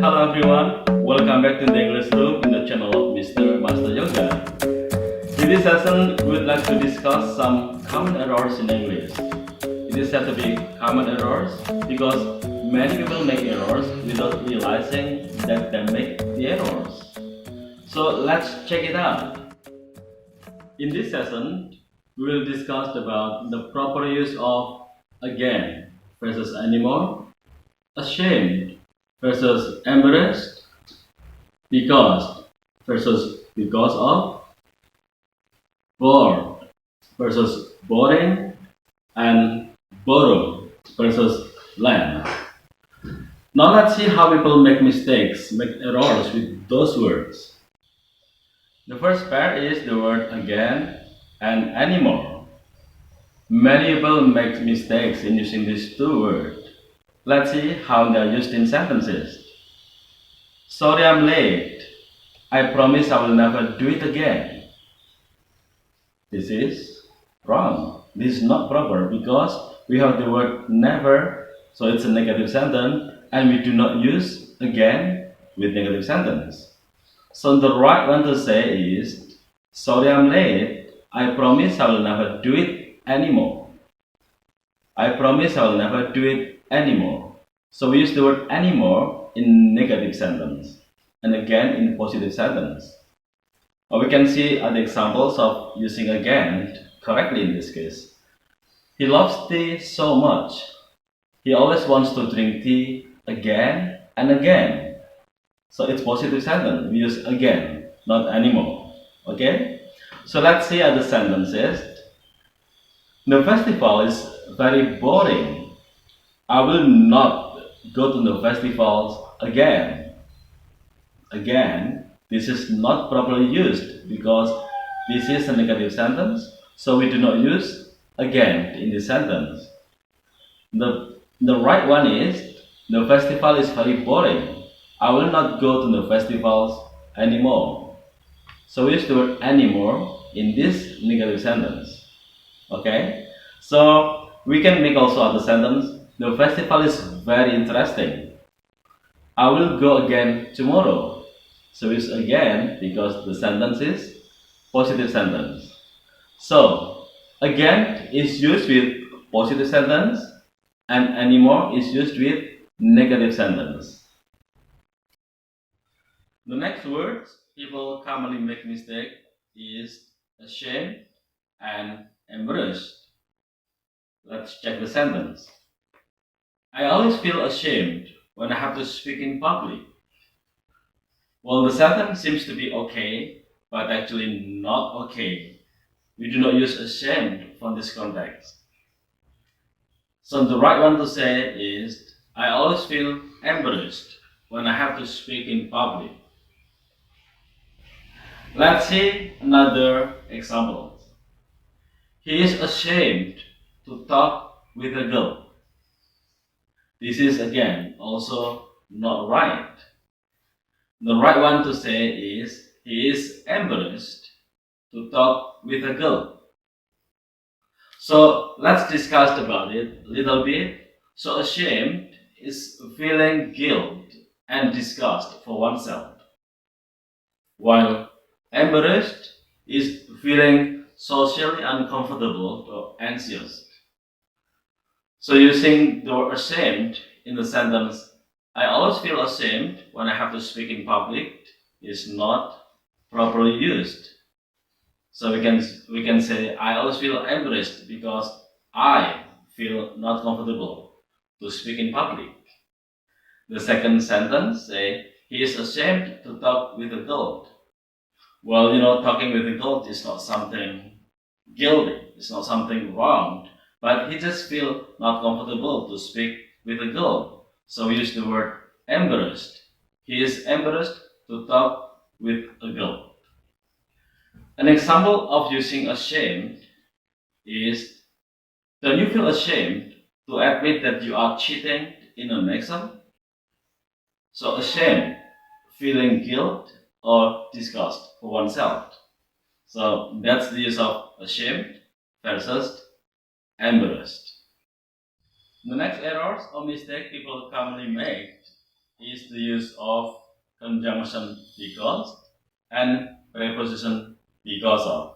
Hello everyone, welcome back to the English room in the channel of Mr. Master Yoga. In this session, we would like to discuss some common errors in English. It is said to be common errors because many people make errors without realizing that they make the errors. So let's check it out. In this session, we will discuss about the proper use of again versus anymore, ashamed versus embarrassed, because versus because of, bored versus boring, and borrow versus lend. Now let's see how people make mistakes, make errors with those words. The first pair is the word again and anymore. Many people make mistakes in using these two words. Let's see how they are used in sentences. Sorry I'm late. I promise I will never do it again. This is wrong. This is not proper because we have the word never, so it's a negative sentence, and we do not use again with negative sentence. So the right one to say is, sorry I'm late. I promise I will never do it anymore. I promise I will never do it anymore. So we use the word anymore in negative sentence and again in positive sentence. Or we can see other examples of using again correctly in this case. He loves tea so much. He always wants to drink tea again and again. So it's positive sentence. We use again, not anymore. Okay? So let's see other sentences. The festival is very boring. I will not go to the festivals again. Again, this is not properly used because this is a negative sentence, so we do not use again in this sentence. The right one is, the festival is very boring. I will not go to the festivals anymore. So we use the word anymore in this negative sentence. Okay? So we can make also other sentence. The festival is very interesting. I will go again tomorrow. So it's again because the sentence is positive sentence. So again is used with positive sentence and anymore is used with negative sentence. The next words people commonly make mistake is ashamed and embarrassed. Let's check the sentence. I always feel ashamed when I have to speak in public. Well, the sentence seems to be okay, but actually not okay. We do not use ashamed from this context. So the right one to say is, I always feel embarrassed when I have to speak in public. Let's see another example. He is ashamed to talk with a girl. This is again also not right. The right one to say is, he is embarrassed to talk with a girl. So let's discuss about it a little bit. So ashamed is feeling guilt and disgust for oneself, while embarrassed is feeling socially uncomfortable or anxious. So using the word ashamed in the sentence, I always feel ashamed when I have to speak in public is not properly used. So we can say I always feel embarrassed because I feel not comfortable to speak in public. The second sentence say he is ashamed to talk with a goat. Well, talking with a goat is not something guilty. It's not something wrong, but he just feel not comfortable to speak with a goat. So we use the word embarrassed. He is embarrassed to talk with a goat. An example of using ashamed is, don't you feel ashamed to admit that you are cheating in an exam? So ashamed, feeling guilt or disgust for oneself. So that's the use of ashamed versus embarrassed. The next errors or mistake people commonly make is the use of conjunction because and preposition because of.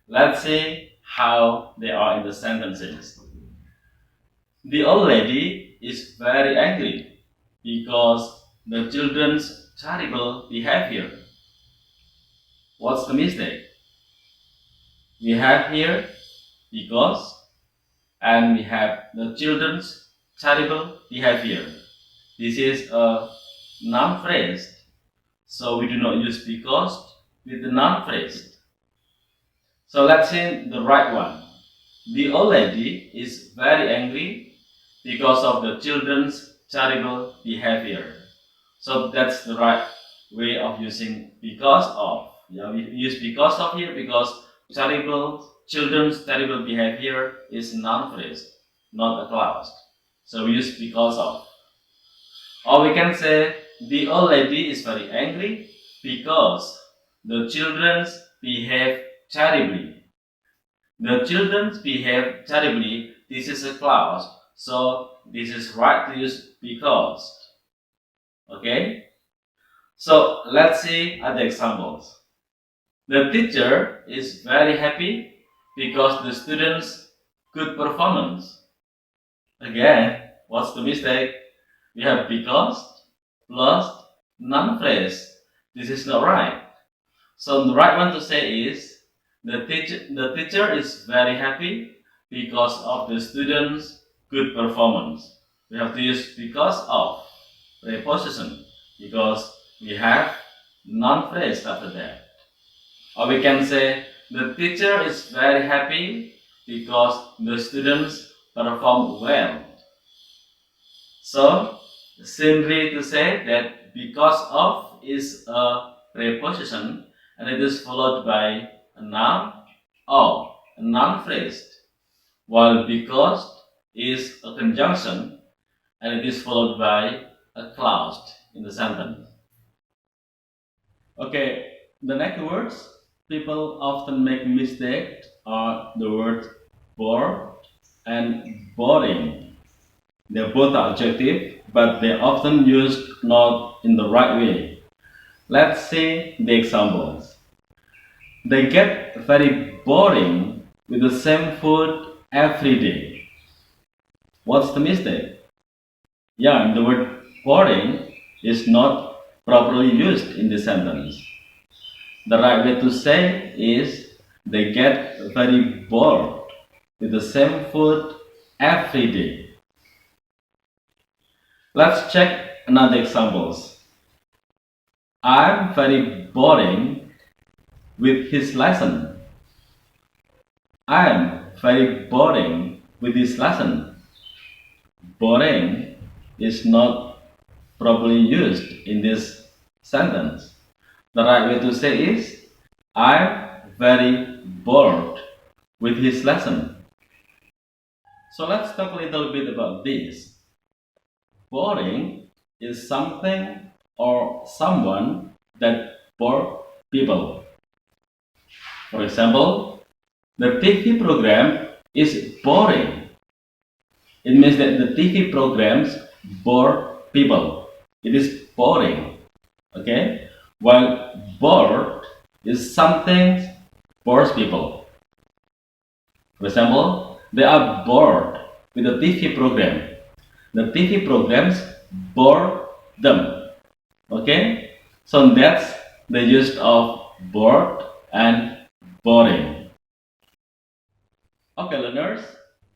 Let's see how they are in the sentences. The old lady is very angry because the children's terrible behavior. What's the mistake? We have here because and we have the children's terrible behavior. This is a noun phrase, so we do not use because with the noun phrase. So let's see the right one. The old lady is very angry because of the children's terrible behavior. So that's the right way of using because of. Yeah, we use because of here because children's terrible behavior is noun phrase, not a clause. So we use because of. Or we can say the old lady is very angry because the children behave terribly. The children behave terribly. This is a clause, so this is right to use because. Okay? So let's see other examples. The teacher is very happy because the students' good performance. Again, what's the mistake? We have because plus noun phrase. This is not right. So the right one to say is the teacher is very happy because of the students' good performance. We have to use because of preposition because we have noun phrase after that. Or we can say the teacher is very happy because the students perform well. So simply to say that because of is a preposition and it is followed by a noun or a noun phrase, while because is a conjunction and it is followed by a clause in the sentence. Okay, the next words people often make mistake are the words bored and boring. They both are adjective, but they are often used not in the right way. Let's see the examples. They get very boring with the same food every day. What's the mistake? Yeah, the word boring is not properly used in the sentence. The right way to say is they get very bored with the same food every day. Let's check another examples. I'm very boring with his lesson. I'm very boring with his lesson. Boring is not properly used in this sentence. The right way to say is I'm very bored with his lesson. So let's talk a little bit about this. Boring is something or someone that bore people. For example, the TV program is boring. It means that the TV programs bore people. It is boring. Okay? While bored is something bores people. For example, they are bored with the TV program. The TV programs bore them. Okay? So that's the use of bored and boring. Okay, learners,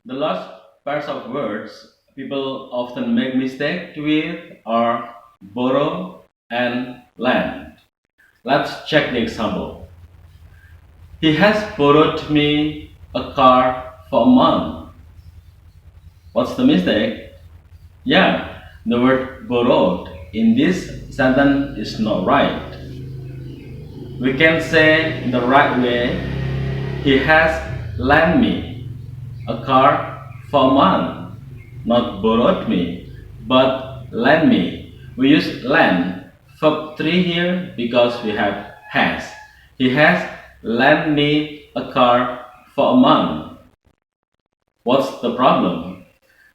the last pairs of words people often make mistake with are borrow and lend. Let's check the example. He has borrowed me a car for a month. What's the mistake? Yeah, the word borrowed in this sentence is not right. We can say the right way, he has lent me a car for a month, not borrowed me, but lent me. We use lend, verb 3 here because we have has. He has lent me a car for a month. What's the problem?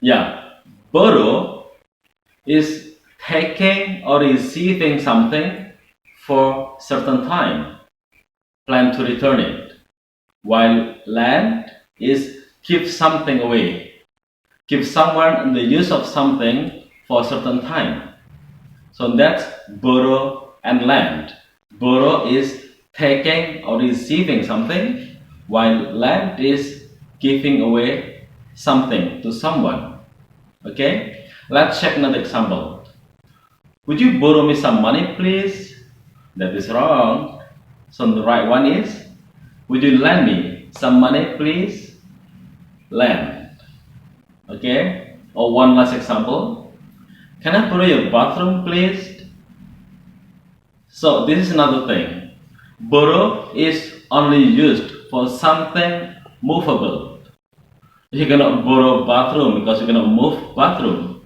Yeah, borrow is taking or receiving something for certain time, plan to return it, while lend is give something away, give someone the use of something for a certain time. So that's borrow and lend. Borrow is taking or receiving something, while lend is giving away something to someone. Okay, let's check another example. Would you borrow me some money, please? That is wrong. So the right one is, would you lend me some money, please? Lend. Okay, or one last example. Can I borrow your bathroom, please? So this is another thing. Borrow is only used for something movable. You cannot borrow bathroom because you cannot move bathroom.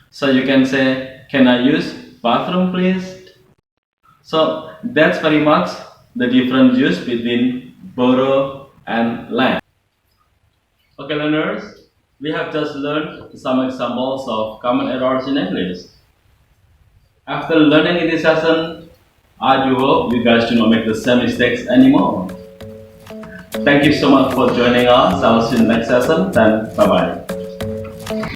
So you can say, can I use bathroom, please? So that's very much the different use between borrow and lend. Okay, learners, we have just learned some examples of common errors in English. After learning in this session, I do hope you guys do not make the same mistakes anymore. Thank you so much for joining us. I will see you in the next session. Then bye bye.